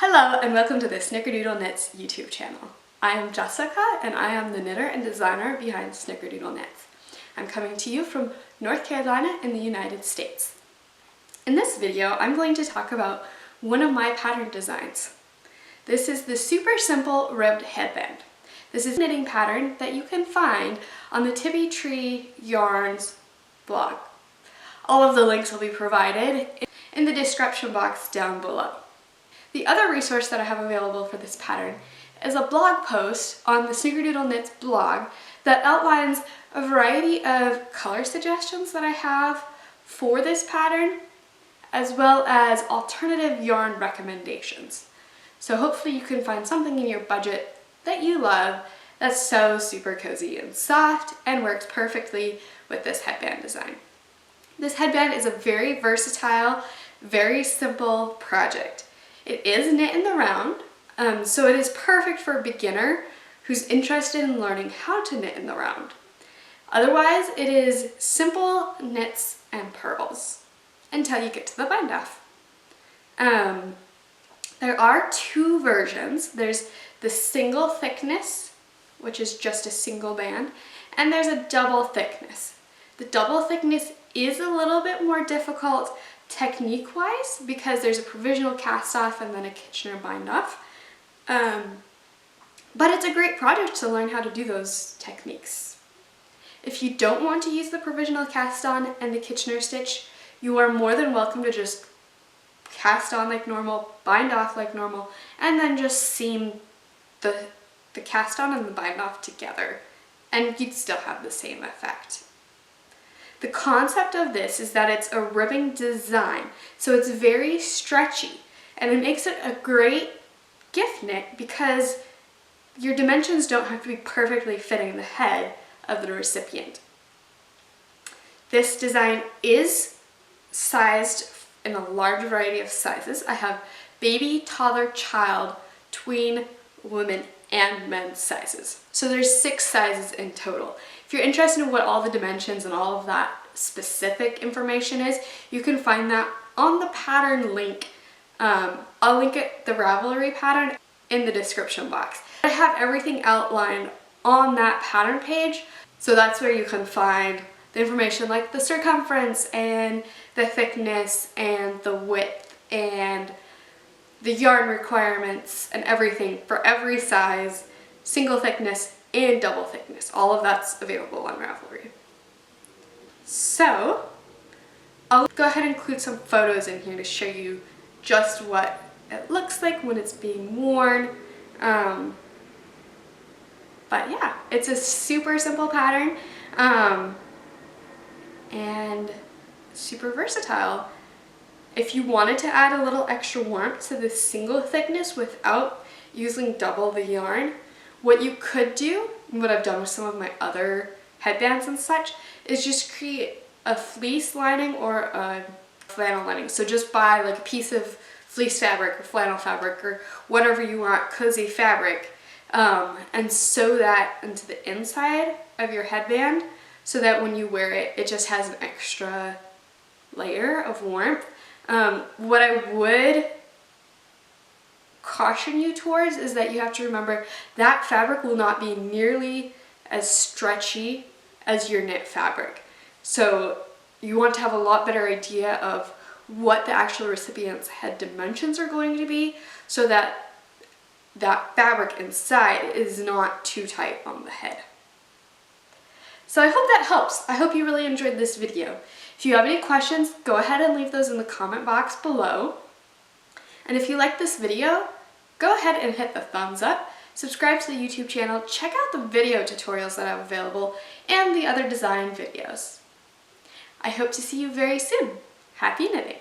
Hello and welcome to the Snickerdoodle Knits YouTube channel. I am Jessica and I am the knitter and designer behind Snickerdoodle Knits. I'm coming to you from North Carolina in the United States. In this video, I'm going to talk about one of my pattern designs. This is the Super Simple Ribbed Headband. This is a knitting pattern that you can find on the Tibby Tree Yarns blog. All of the links will be provided in the description box down below. The other resource that I have available for this pattern is a blog post on the Snickerdoodle Knits blog that outlines a variety of color suggestions that I have for this pattern, as well as alternative yarn recommendations. So hopefully you can find something in your budget that you love that's so super cozy and soft and works perfectly with this headband design. This headband is a very versatile, very simple project. It is knit in the round, so it is perfect for a beginner who's interested in learning how to knit in the round. Otherwise, it is simple knits and purls until you get to the bind off. There are two versions. There's the single thickness, which is just a single band, and there's a double thickness. The double thickness is a little bit more difficult technique-wise because there's a provisional cast off and then a Kitchener bind off. But it's a great project to learn how to do those techniques. If you don't want to use the provisional cast on and the Kitchener stitch, you are more than welcome to just cast on like normal, bind off like normal, and then just seam the cast on and the bind off together, and you'd still have the same effect. The concept of this is that it's a ribbing design, so it's very stretchy, and it makes it a great gift knit because your dimensions don't have to be perfectly fitting the head of the recipient. This design is sized in a large variety of sizes. I have baby, toddler, child, tween, women, and men's sizes. So there's 6 sizes in total. If you're interested in what all the dimensions and all of that specific information is, you can find that on the pattern link. I'll link the Ravelry pattern in the description box. I have everything outlined on that pattern page, so that's where you can find the information like the circumference and the thickness and the width and the yarn requirements and everything for every size, single thickness and double thickness. All of that's available on Ravelry. So I'll go ahead and include some photos in here to show you just what it looks like when it's being worn. But yeah, it's a super simple pattern and super versatile. If you wanted to add a little extra warmth to this single thickness without using double the yarn, what you could do, and what I've done with some of my other headbands and such, is just create a fleece lining or a flannel lining. So just buy like a piece of fleece fabric or flannel fabric or whatever you want, cozy fabric, and sew that into the inside of your headband so that when you wear it, it just has an extra layer of warmth. What I would caution you towards is that you have to remember that fabric will not be nearly as stretchy as your knit fabric. So you want to have a lot better idea of what the actual recipient's head dimensions are going to be so that that fabric inside is not too tight on the head. So I hope that helps. I hope you really enjoyed this video. If you have any questions, go ahead and leave those in the comment box below. And if you like this video, go ahead and hit the thumbs up, subscribe to the YouTube channel, check out the video tutorials that I have available, and the other design videos. I hope to see you very soon. Happy knitting!